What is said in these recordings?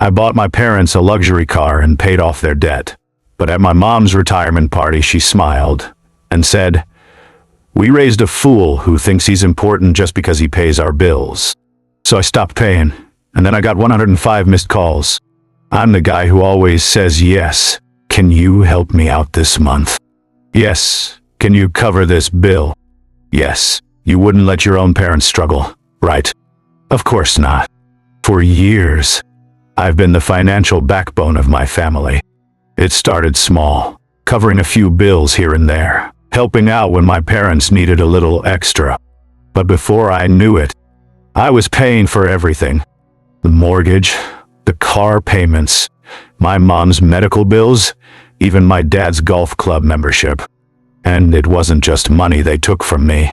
I bought my parents a luxury car and paid off their debt. But at my mom's retirement party, she smiled and said, "We raised a fool who thinks he's important just because he pays our bills." So I stopped paying, and then I got 105 missed calls. I'm the guy who always says yes. Can you help me out this month? Yes. Can you cover this bill? Yes. You wouldn't let your own parents struggle, right? Of course not. For years, I've been the financial backbone of my family. It started small, covering a few bills here and there, helping out when my parents needed a little extra. But before I knew it, I was paying for everything. The mortgage, the car payments, my mom's medical bills, even my dad's golf club membership. And it wasn't just money they took from me.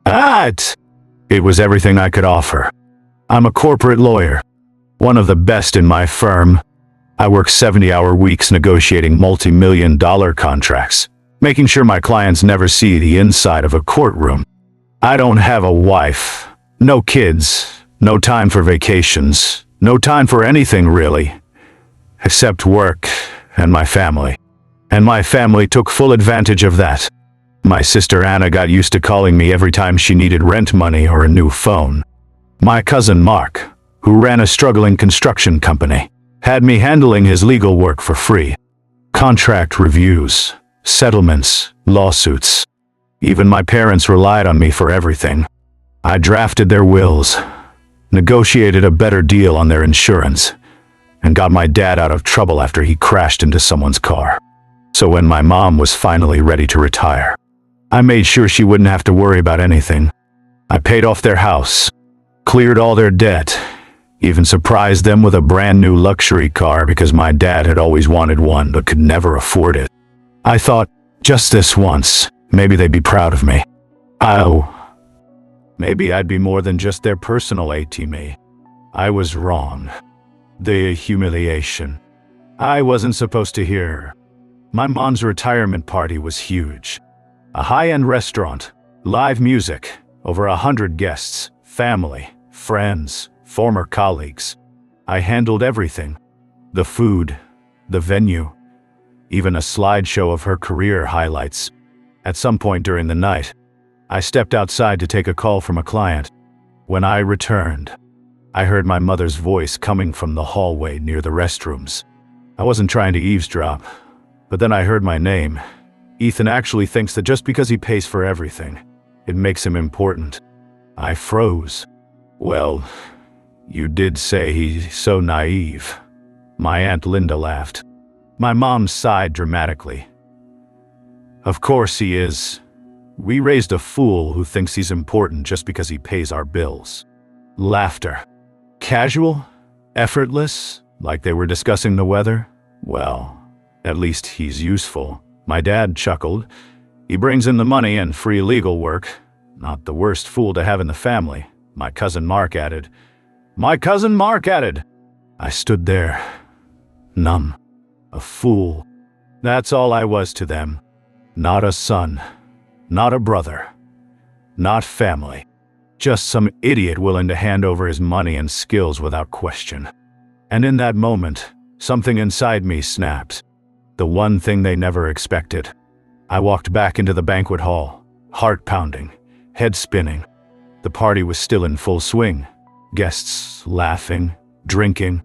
It was everything I could offer. I'm a corporate lawyer, one of the best in my firm. I work 70-hour weeks negotiating multi-million-dollar contracts, making sure my clients never see the inside of a courtroom. I don't have a wife, no kids, no time for vacations, no time for anything really, except work and my family. And my family took full advantage of that. My sister Anna got used to calling me every time she needed rent money or a new phone. My cousin Mark, who ran a struggling construction company, had me handling his legal work for free. Contract reviews, settlements, lawsuits. Even my parents relied on me for everything. I drafted their wills, negotiated a better deal on their insurance, and got my dad out of trouble after he crashed into someone's car. So when my mom was finally ready to retire, I made sure she wouldn't have to worry about anything. I paid off their house, cleared all their debt, even surprised them with a brand new luxury car because my dad had always wanted one but could never afford it. I thought, just this once, maybe they'd be proud of me. Maybe I'd be more than just their personal ATM. I was wrong. The humiliation. I wasn't supposed to hear. My mom's retirement party was huge. A high-end restaurant, live music, over 100 guests, family, friends, former colleagues. I handled everything. The food, the venue, even a slideshow of her career highlights. At some point during the night, I stepped outside to take a call from a client. When I returned, I heard my mother's voice coming from the hallway near the restrooms. I wasn't trying to eavesdrop, but then I heard my name. Ethan actually thinks that just because he pays for everything, it makes him important. I froze. Well, you did say he's so naive. My Aunt Linda laughed. My mom sighed dramatically. Of course he is. We raised a fool who thinks he's important just because he pays our bills. Laughter. Casual? Effortless? Like they were discussing the weather? Well, at least he's useful. My dad chuckled. He brings in the money and free legal work. Not the worst fool to have in the family, my cousin Mark added. I stood there, numb. A fool. That's all I was to them. Not a son. Not a brother. Not family. Just some idiot willing to hand over his money and skills without question. And in that moment, something inside me snapped. The one thing they never expected. I walked back into the banquet hall, heart pounding, head spinning. The party was still in full swing. Guests laughing, drinking,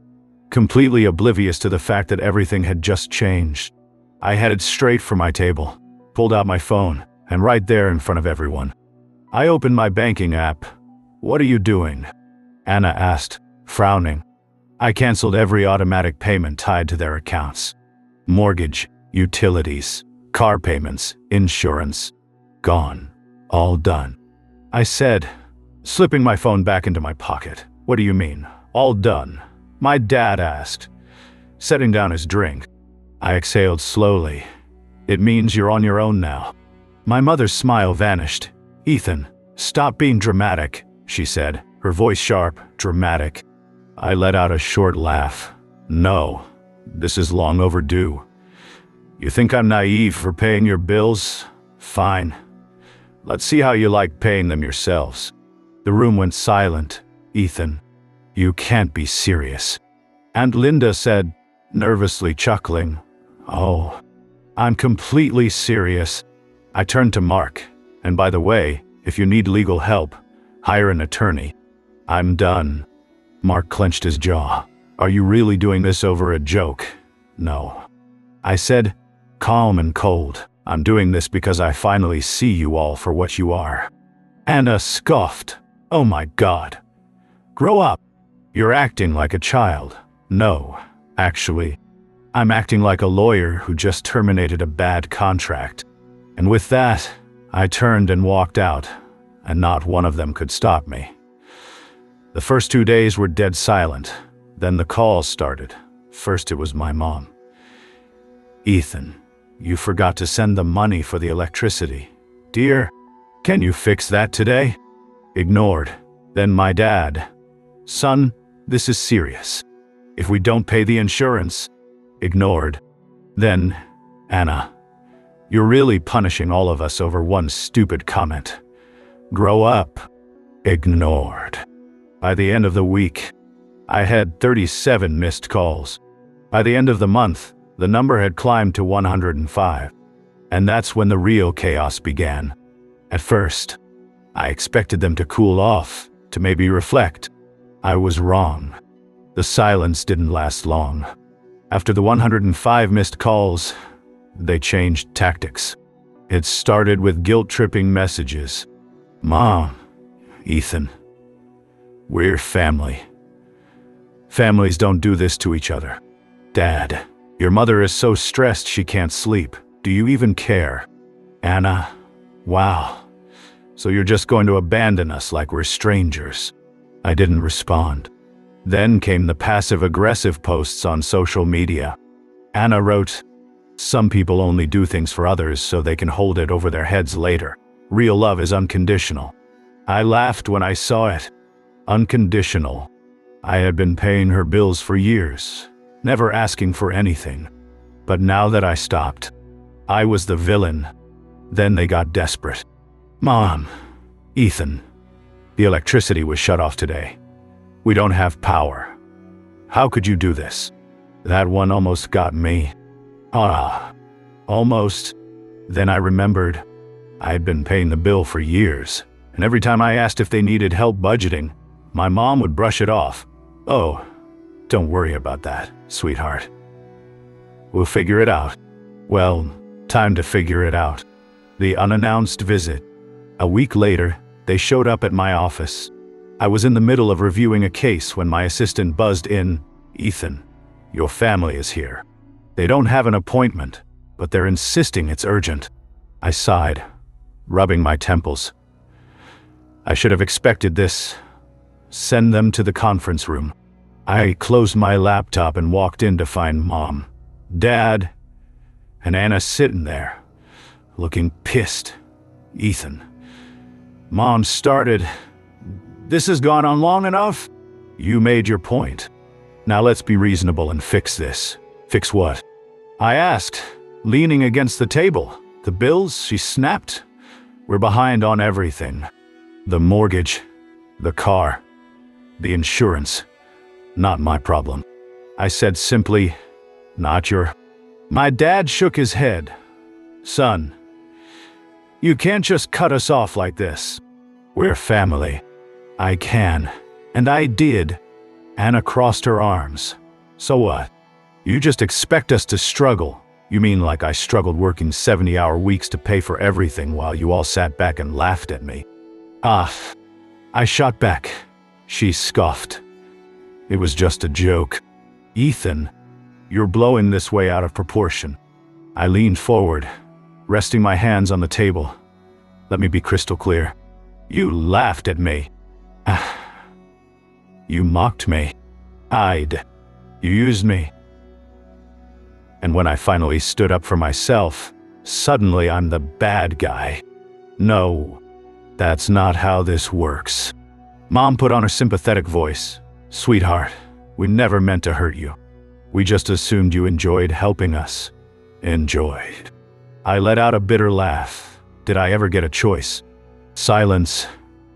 completely oblivious to the fact that everything had just changed. I headed straight for my table, pulled out my phone, and right there in front of everyone, I opened my banking app. "What are you doing?" Anna asked, frowning. I canceled every automatic payment tied to their accounts. Mortgage, utilities, car payments, insurance. Gone. All done. I said, slipping my phone back into my pocket. "What do you mean, all done?" My dad asked, setting down his drink. I exhaled slowly. "It means you're on your own now." My mother's smile vanished. "Ethan, stop being dramatic," she said, her voice sharp, dramatic. I let out a short laugh. "No, this is long overdue. You think I'm naive for paying your bills? Fine. Let's see how you like paying them yourselves." The room went silent. "Ethan, you can't be serious." Aunt Linda said, nervously chuckling, "Oh, I'm completely serious." I turned to Mark, and by the way, if you need legal help, hire an attorney. I'm done. Mark clenched his jaw. Are you really doing this over a joke? No. I said, calm and cold, I'm doing this because I finally see you all for what you are. Anna scoffed. Oh my God. Grow up. You're acting like a child. No, actually, I'm acting like a lawyer who just terminated a bad contract. And with that, I turned and walked out, and not one of them could stop me. The first 2 days were dead silent. Then the calls started. First it was my mom. "Ethan, you forgot to send the money for the electricity. Dear, can you fix that today?" Ignored. Then my dad. "Son, this is serious. If we don't pay the insurance." Ignored. Then, "Anna, you're really punishing all of us over one stupid comment. Grow up." Ignored. By the end of the week, I had 37 missed calls. By the end of the month, the number had climbed to 105. And that's when the real chaos began. At first, I expected them to cool off, to maybe reflect. I was wrong. The silence didn't last long. After the 105 missed calls, they changed tactics. It started with guilt-tripping messages. "Mom, Ethan, we're family. Families don't do this to each other. Dad, your mother is so stressed she can't sleep. Do you even care? Anna, wow. So you're just going to abandon us like we're strangers." I didn't respond. Then came the passive-aggressive posts on social media. Anna wrote, "Some people only do things for others so they can hold it over their heads later. Real love is unconditional." I laughed when I saw it. Unconditional. I had been paying her bills for years, never asking for anything. But now that I stopped, I was the villain. Then they got desperate. "Mom, Ethan, the electricity was shut off today. We don't have power. How could you do this?" That one almost got me. Almost. Then I remembered I had been paying the bill for years, and every time I asked if they needed help budgeting, my mom would brush it off. "Oh, don't worry about that, sweetheart. We'll figure it out." Well, time to figure it out. The unannounced visit. A week later, they showed up at my office. I was in the middle of reviewing a case when my assistant buzzed in, "Ethan, your family is here. They don't have an appointment, but they're insisting it's urgent." I sighed, rubbing my temples. I should have expected this. Send them to the conference room. I closed my laptop and walked in to find Mom, Dad, and Anna sitting there, looking pissed. "Ethan." Mom started, "This has gone on long enough. You made your point. Now let's be reasonable and fix this." "Fix what?" I asked, leaning against the table. "The bills," she snapped. "We're behind on everything. The mortgage, the car, the insurance. Not my problem." I said simply, "Not your..." My dad shook his head. "Son, you can't just cut us off like this. We're family." "I can, and I did." Anna crossed her arms. "So what? You just expect us to struggle. You mean like I struggled working 70-hour weeks to pay for everything while you all sat back and laughed at me?" I shot back. She scoffed. "It was just a joke." "Ethan, you're blowing this way out of proportion." I leaned forward, resting my hands on the table. "Let me be crystal clear. You laughed at me. You mocked me. You used me. And when I finally stood up for myself, suddenly I'm the bad guy. No, that's not how this works." Mom put on her sympathetic voice. "Sweetheart, we never meant to hurt you. We just assumed you enjoyed helping us." Enjoyed. I let out a bitter laugh. Did I ever get a choice? Silence.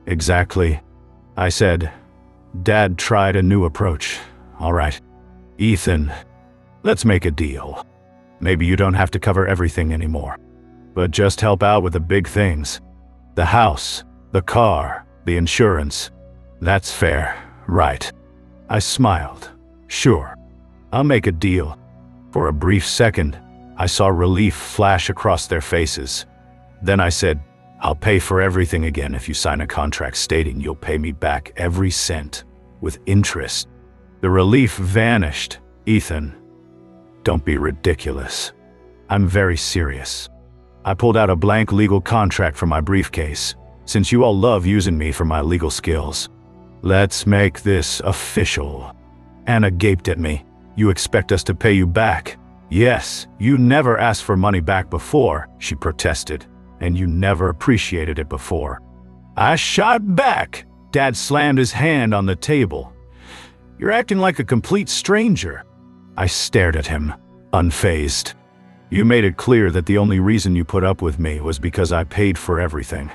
Exactly. I said, "Dad tried a new approach. All right. Ethan, let's make a deal. Maybe you don't have to cover everything anymore, but just help out with the big things. The house, the car, the insurance. That's fair, right? I smiled. Sure, I'll make a deal. For a brief second, I saw relief flash across their faces. Then I said, I'll pay for everything again if you sign a contract stating you'll pay me back every cent, with interest. The relief vanished. Ethan, don't be ridiculous. I'm very serious. I pulled out a blank legal contract from my briefcase, since you all love using me for my legal skills. Let's make this official. Anna gaped at me. You expect us to pay you back? Yes, you never asked for money back before, she protested, and you never appreciated it before. I shot back. Dad slammed his hand on the table. You're acting like a complete stranger. I stared at him, unfazed. You made it clear that the only reason you put up with me was because I paid for everything.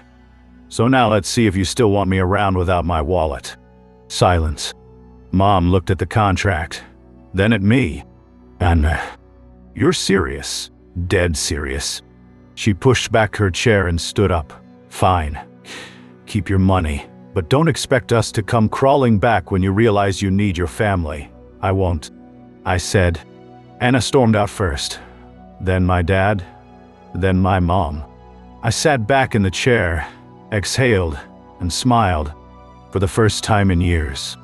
So now let's see if you still want me around without my wallet. Silence. Mom looked at the contract, then at me. Anna, you're serious, dead serious. She pushed back her chair and stood up. Fine. Keep your money, but don't expect us to come crawling back when you realize you need your family. I won't, I said. Anna stormed out first. Then my dad, then my mom. I sat back in the chair, exhaled, and smiled. For the first time in years,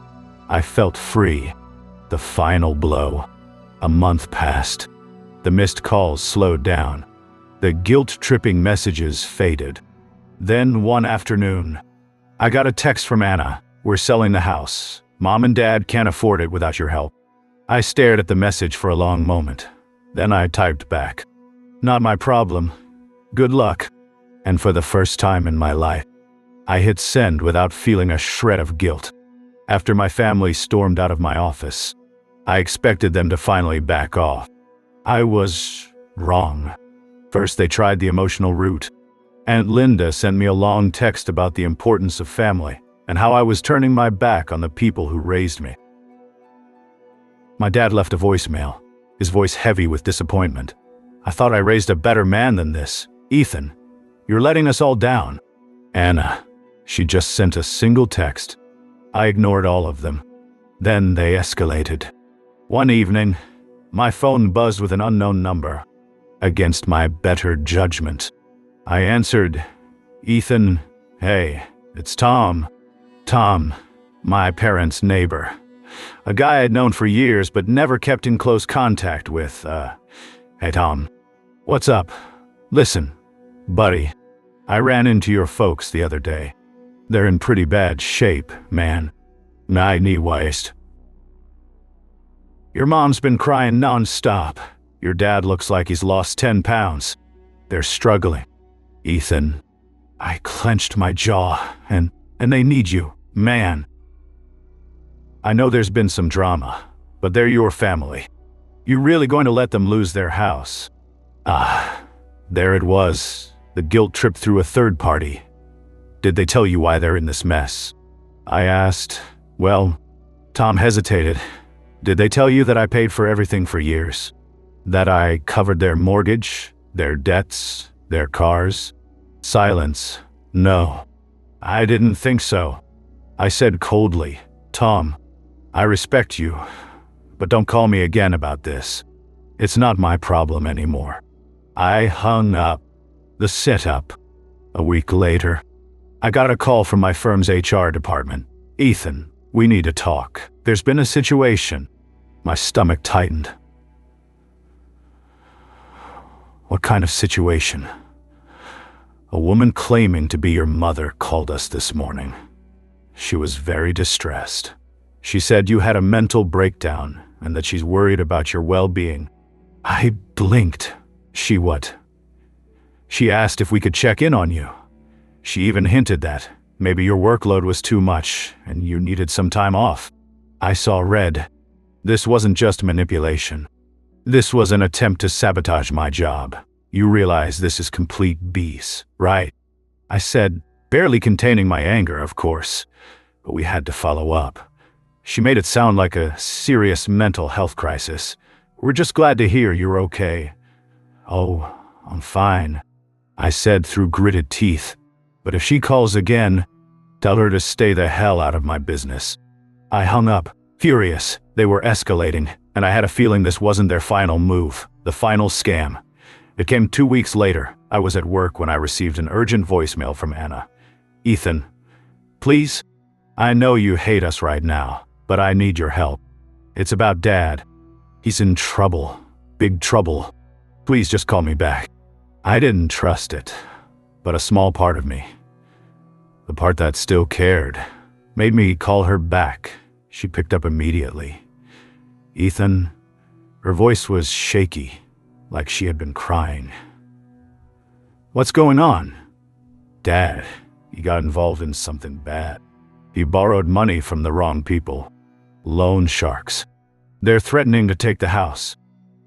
I felt free. The final blow. A month passed. The missed calls slowed down. The guilt-tripping messages faded. Then one afternoon, I got a text from Anna. We're selling the house. Mom and Dad can't afford it without your help. I stared at the message for a long moment. Then I typed back. Not my problem. Good luck. And for the first time in my life, I hit send without feeling a shred of guilt. After my family stormed out of my office, I expected them to finally back off. I was wrong. First, they tried the emotional route. Aunt Linda sent me a long text about the importance of family and how I was turning my back on the people who raised me. My dad left a voicemail, his voice heavy with disappointment. I thought I raised a better man than this. Ethan, you're letting us all down. Anna, she just sent a single text. I ignored all of them. Then they escalated. One evening, my phone buzzed with an unknown number. Against my better judgment, I answered, Ethan, hey, it's Tom. Tom, my parents' neighbor. A guy I'd known for years but never kept in close contact with. Hey Tom, what's up? Listen, buddy, I ran into your folks the other day. They're in pretty bad shape, man. My knee waist. Your mom's been crying non-stop. Your dad looks like he's lost 10 pounds. They're struggling. Ethan, I clenched my jaw, and they need you, man. I know there's been some drama, but they're your family. You really going to let them lose their house? There it was. The guilt trip through a third party. Did they tell you why they're in this mess? I asked. Well, Tom hesitated. Did they tell you that I paid for everything for years? That I covered their mortgage, their debts, their cars? Silence. No. I didn't think so. I said coldly, Tom, I respect you, but don't call me again about this. It's not my problem anymore. I hung up. The setup. A week later, I got a call from my firm's HR department. Ethan, we need to talk. There's been a situation. My stomach tightened. What kind of situation? A woman claiming to be your mother called us this morning. She was very distressed. She said you had a mental breakdown and that she's worried about your well-being. I blinked. She what? She asked if we could check in on you. She even hinted that maybe your workload was too much and you needed some time off. I saw red. This wasn't just manipulation. This was an attempt to sabotage my job. You realize this is complete BS, right? I said, barely containing my anger, of course, but we had to follow up. She made it sound like a serious mental health crisis. "We're just glad to hear you're okay." "Oh, I'm fine," I said through gritted teeth. "But if she calls again, tell her to stay the hell out of my business." I hung up, furious. They were escalating, and I had a feeling this wasn't their final move, the final scam. It came 2 weeks later. I was at work when I received an urgent voicemail from Anna. "Ethan, please, I know you hate us right now, but I need your help. It's about Dad. He's in trouble, big trouble. Please just call me back." I didn't trust it, but a small part of me, the part that still cared, made me call her back. She picked up immediately. "Ethan," her voice was shaky, like she had been crying. "What's going on?" "Dad, he got involved in something bad. He borrowed money from the wrong people. Loan sharks. They're threatening to take the house."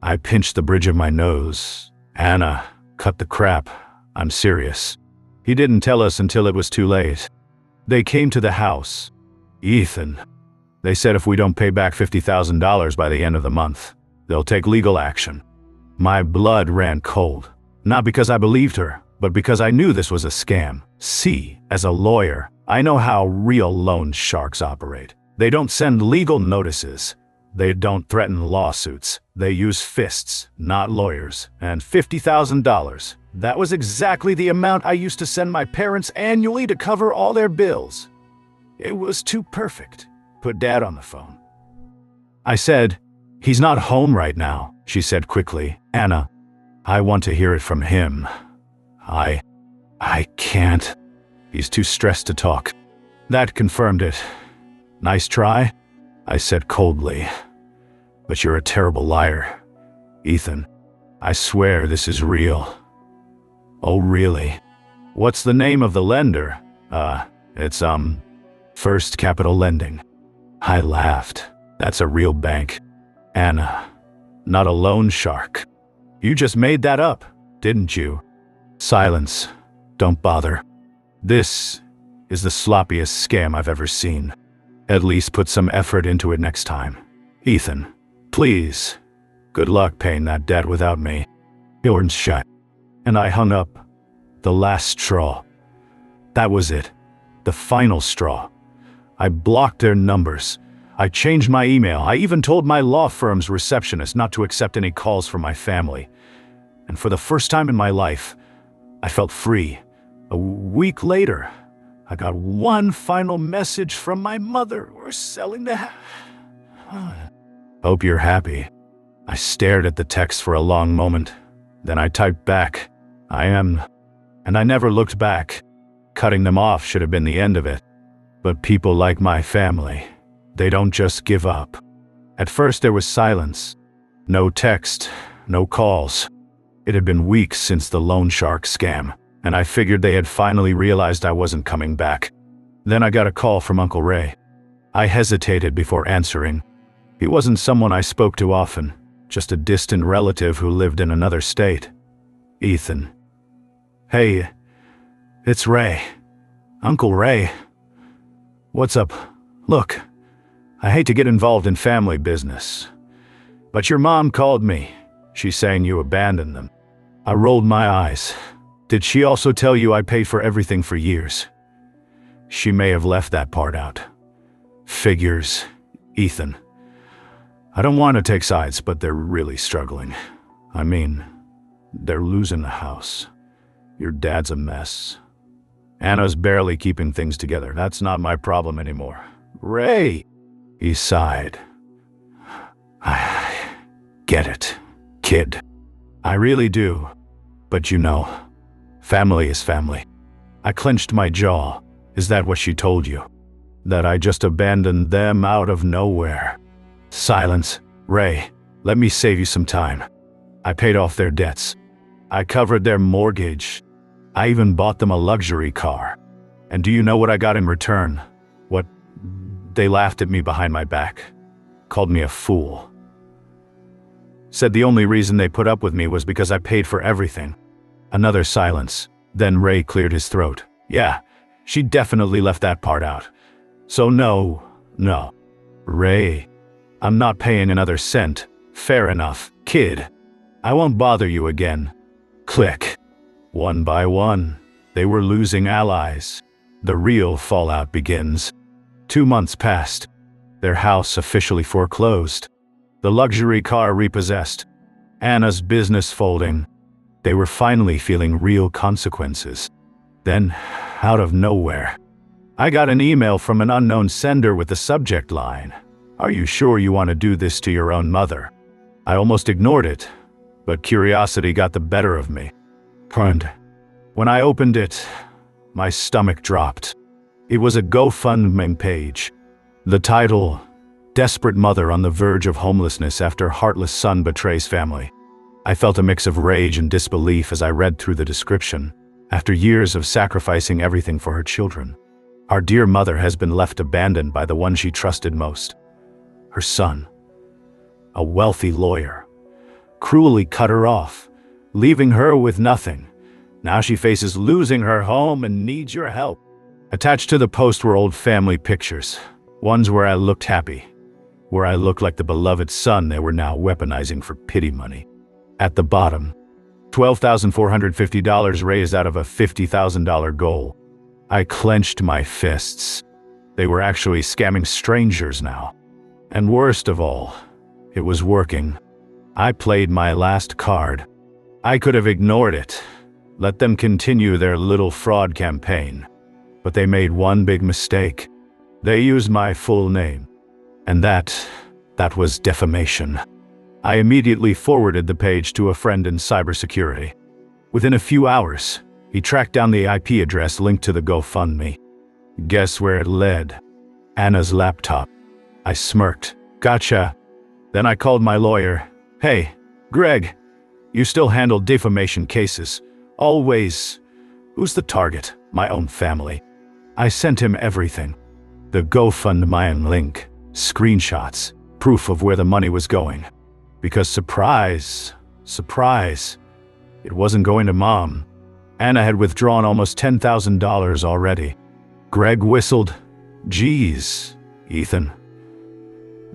I pinched the bridge of my nose. "Anna, cut the crap. I'm serious. He didn't tell us until it was too late. They came to the house." "Ethan, they said if we don't pay back $50,000 by the end of the month, they'll take legal action." My blood ran cold, not because I believed her, but because I knew this was a scam. See, as a lawyer, I know how real loan sharks operate. They don't send legal notices. They don't threaten lawsuits. They use fists, not lawyers. And $50,000. That was exactly the amount I used to send my parents annually to cover all their bills. It was too perfect. Put Dad on the phone. I said, "He's not home right now," she said quickly. "Anna, I want to hear it from him. I can't. He's too stressed to talk." That confirmed it. "Nice try," I said coldly. "But you're a terrible liar. Ethan, I swear this is real." "Oh, really? What's the name of the lender?" It's First Capital Lending." I laughed. "That's a real bank. Anna, not a loan shark. You just made that up, didn't you?" Silence. "Don't bother. This is the sloppiest scam I've ever seen. At least put some effort into it next time. Ethan, please. Good luck paying that debt without me." Doors shut, and I hung up. The last straw. That was it. The final straw. I blocked their numbers. I changed my email. I even told my law firm's receptionist not to accept any calls from my family. And for the first time in my life, I felt free. A week later, I got one final message from my mother. "We're selling the house." "Hope you're happy." I stared at the text for a long moment. Then I typed back, "I am." And I never looked back. Cutting them off should have been the end of it. But people like my family, they don't just give up. At first there was silence. No text, no calls. It had been weeks since the loan shark scam, and I figured they had finally realized I wasn't coming back. Then I got a call from Uncle Ray. I hesitated before answering. He wasn't someone I spoke to often, just a distant relative who lived in another state. "Ethan." "Hey, it's Ray. Uncle Ray." "What's up? Look, I hate to get involved in family business, but your mom called me. She's saying you abandoned them." I rolled my eyes. "Did she also tell you I paid for everything for years?" She may have left that part out. "Figures, Ethan. I don't want to take sides, but they're really struggling. I mean, they're losing the house. Your dad's a mess. Anna's barely keeping things together. That's not my problem anymore." "Ray!" He sighed. "I get it, kid. I really do. But you know, family is family." I clenched my jaw. "Is that what she told you? That I just abandoned them out of nowhere?" Silence. "Ray, let me save you some time. I paid off their debts. I covered their mortgage. I even bought them a luxury car. And do you know what I got in return? What? They laughed at me behind my back. Called me a fool. Said the only reason they put up with me was because I paid for everything." Another silence. Then Ray cleared his throat. "Yeah, she definitely left that part out. So no. Ray, I'm not paying another cent. Fair enough, kid. I won't bother you again. Click. One by one, they were losing allies. The real fallout begins. 2 months passed. Their house officially foreclosed. The luxury car repossessed. Anna's business folding. They were finally feeling real consequences. Then, out of nowhere, I got an email from an unknown sender with the subject line, "Are you sure you want to do this to your own mother?" I almost ignored it, but curiosity got the better of me. And when I opened it, my stomach dropped. It was a GoFundMe page. The title, "Desperate Mother on the Verge of Homelessness After Heartless Son Betrays Family." I felt a mix of rage and disbelief as I read through the description. After years of sacrificing everything for her children, our dear mother has been left abandoned by the one she trusted most. Her son, a wealthy lawyer, cruelly cut her off, leaving her with nothing. Now she faces losing her home and needs your help. Attached to the post were old family pictures, ones where I looked happy, where I looked like the beloved son they were now weaponizing for pity money. At the bottom, $12,450 raised out of a $50,000 goal. I clenched my fists. They were actually scamming strangers now. And worst of all, it was working. I played my last card. I could have ignored it, let them continue their little fraud campaign. But they made one big mistake. They used my full name. And that was defamation. I immediately forwarded the page to a friend in cybersecurity. Within a few hours, he tracked down the IP address linked to the GoFundMe. Guess where it led? Anna's laptop. I smirked. Gotcha. Then I called my lawyer. Hey, Greg, you still handle defamation cases. Always. Who's the target? My own family. I sent him everything. The GoFundMe link, screenshots, proof of where the money was going. Because surprise, it wasn't going to Mom. Anna had withdrawn almost $10,000 already. Greg whistled. Geez, Ethan.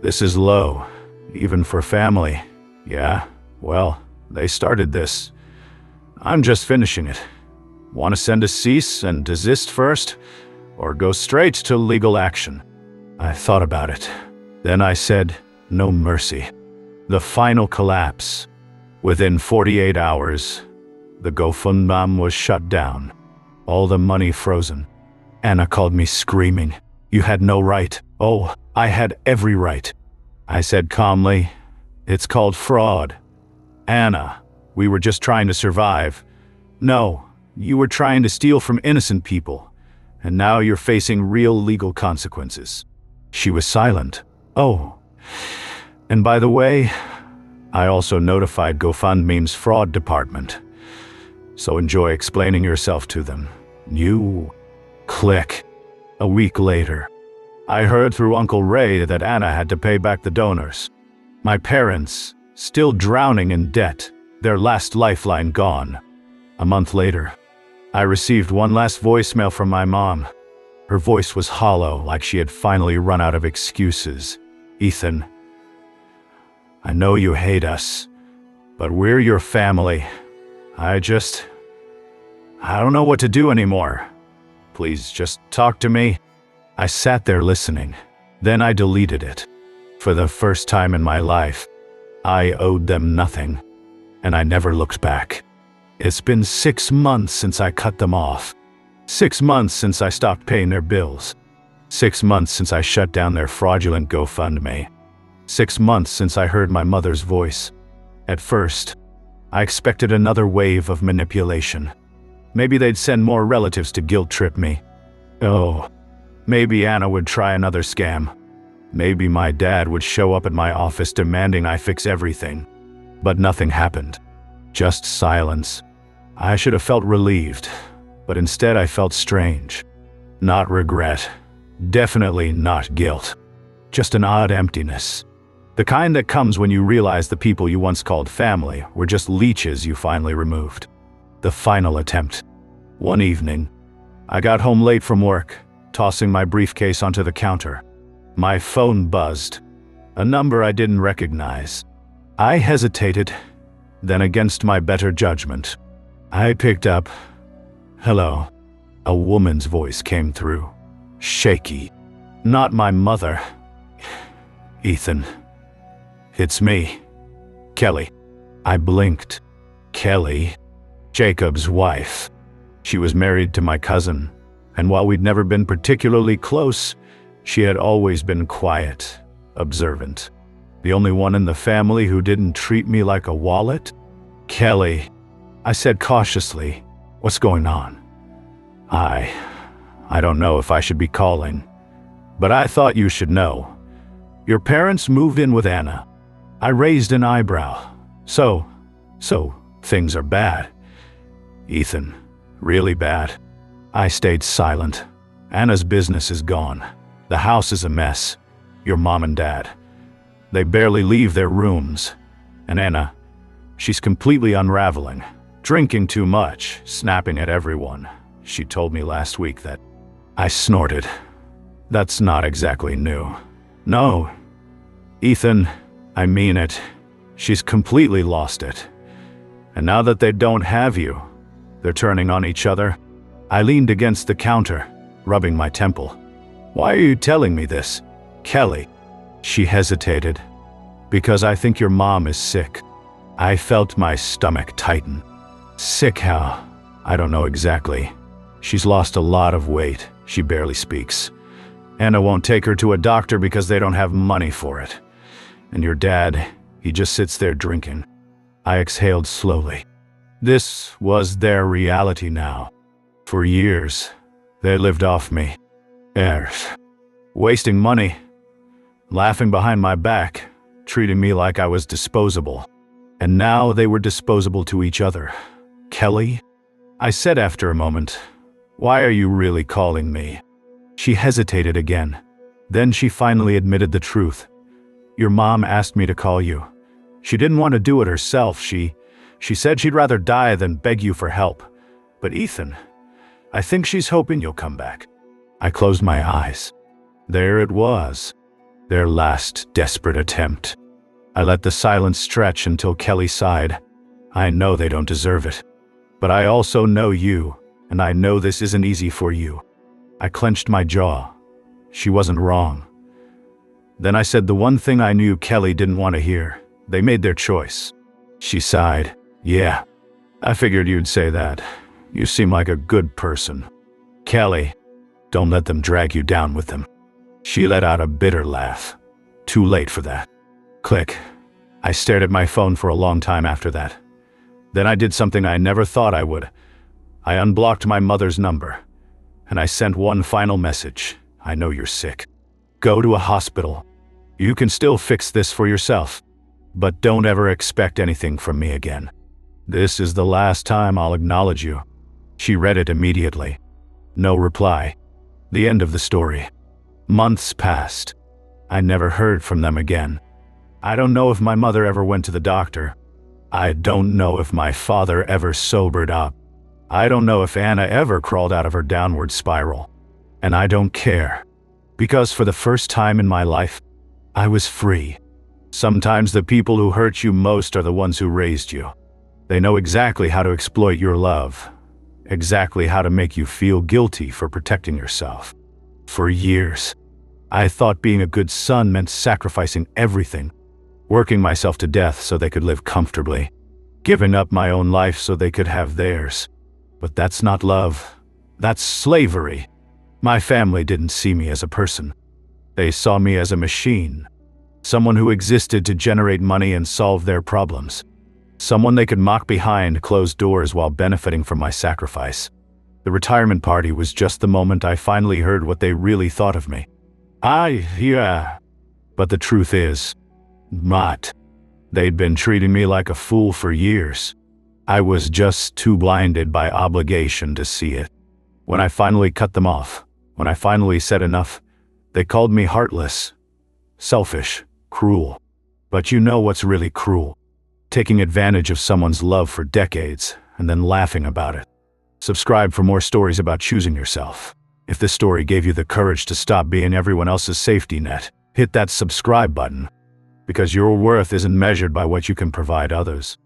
This is low, even for family. Yeah, well, they started this. I'm just finishing it. Want to send a cease and desist first, or go straight to legal action? I thought about it. Then I said, no mercy. The final collapse. Within 48 hours, the GoFundMe was shut down. All the money frozen. Anna called me screaming. You had no right. Oh, I had every right. I said calmly, it's called fraud. Anna, we were just trying to survive. No, you were trying to steal from innocent people, and now you're facing real legal consequences. She was silent. Oh, and by the way, I also notified GoFundMe's fraud department. So enjoy explaining yourself to them. You. Click. A week later, I heard through Uncle Ray that Anna had to pay back the donors. My parents, still drowning in debt, their last lifeline gone. A month later, I received one last voicemail from my mom. Her voice was hollow, like she had finally run out of excuses. Ethan, I know you hate us, but we're your family. I don't know what to do anymore. Please just talk to me. I sat there listening. Then I deleted it. For the first time in my life, I owed them nothing, and I never looked back. It's been 6 months since I cut them off. 6 months since I stopped paying their bills. 6 months since I shut down their fraudulent GoFundMe. 6 months since I heard my mother's voice. At first, I expected another wave of manipulation. Maybe they'd send more relatives to guilt-trip me. Oh, maybe Anna would try another scam. Maybe my dad would show up at my office demanding I fix everything. But nothing happened. Just silence. I should have felt relieved, but instead I felt strange. Not regret. Definitely not guilt. Just an odd emptiness. The kind that comes when you realize the people you once called family were just leeches you finally removed. The final attempt. One evening, I got home late from work, tossing my briefcase onto the counter. My phone buzzed. A number I didn't recognize. I hesitated, then against my better judgment, I picked up. "Hello." A woman's voice came through. Shaky. "Not my mother. Ethan. It's me. Kelly." I blinked. Kelly. Jacob's wife. She was married to my cousin, and while we'd never been particularly close, she had always been quiet, observant. The only one in the family who didn't treat me like a wallet? "Kelly," I said cautiously, "what's going on?" I don't know if I should be calling, but I thought you should know. Your parents moved in with Anna." I raised an eyebrow. So things are bad. "Ethan, really bad." I stayed silent. "Anna's business is gone. The house is a mess. Your mom and dad, they barely leave their rooms. And Anna, she's completely unraveling. Drinking too much, snapping at everyone. She told me last week that." I snorted. "That's not exactly new." "No, Ethan, I mean it. She's completely lost it. And now that they don't have you, they're turning on each other." I leaned against the counter, rubbing my temple. "Why are you telling me this, Kelly?" She hesitated. "Because I think your mom is sick." I felt my stomach tighten. "Sick how? I don't know exactly. She's lost a lot of weight. She barely speaks. Anna won't take her to a doctor because they don't have money for it. And your dad, he just sits there drinking." I exhaled slowly. This was their reality now. For years, they lived off me. Wasting money, laughing behind my back, treating me like I was disposable. And now they were disposable to each other. "Kelly?" I said after a moment. "Why are you really calling me?" She hesitated again. Then she finally admitted the truth. "Your mom asked me to call you. She didn't want to do it herself. She said she'd rather die than beg you for help. But Ethan, I think she's hoping you'll come back." I closed my eyes. There it was, their last desperate attempt. I let the silence stretch until Kelly sighed. "I know they don't deserve it. But I also know you, and I know this isn't easy for you." I clenched my jaw. She wasn't wrong. Then I said the one thing I knew Kelly didn't want to hear. They made their choice. She sighed. "Yeah, I figured you'd say that. You seem like a good person. Kelly, don't let them drag you down with them." She let out a bitter laugh. Too late for that. Click. I stared at my phone for a long time after that. Then I did something I never thought I would. I unblocked my mother's number, and I sent one final message. "I know you're sick. Go to a hospital. You can still fix this for yourself. But don't ever expect anything from me again. This is the last time I'll acknowledge you." She read it immediately. No reply. The end of the story. Months passed. I never heard from them again. I don't know if my mother ever went to the doctor. I don't know if my father ever sobered up. I don't know if Anna ever crawled out of her downward spiral. And I don't care. Because for the first time in my life, I was free. Sometimes the people who hurt you most are the ones who raised you. They know exactly how to exploit your love, exactly how to make you feel guilty for protecting yourself. For years, I thought being a good son meant sacrificing everything, working myself to death so they could live comfortably, giving up my own life so they could have theirs. But that's not love. That's slavery. My family didn't see me as a person. They saw me as a machine. Someone who existed to generate money and solve their problems. Someone they could mock behind closed doors while benefiting from my sacrifice. The retirement party was just the moment I finally heard what they really thought of me. Yeah. But the truth is, not. They'd been treating me like a fool for years. I was just too blinded by obligation to see it. When I finally cut them off, when I finally said enough, they called me heartless, selfish, cruel. But you know what's really cruel? Taking advantage of someone's love for decades and then laughing about it. Subscribe for more stories about choosing yourself. If this story gave you the courage to stop being everyone else's safety net, hit that subscribe button, because your worth isn't measured by what you can provide others.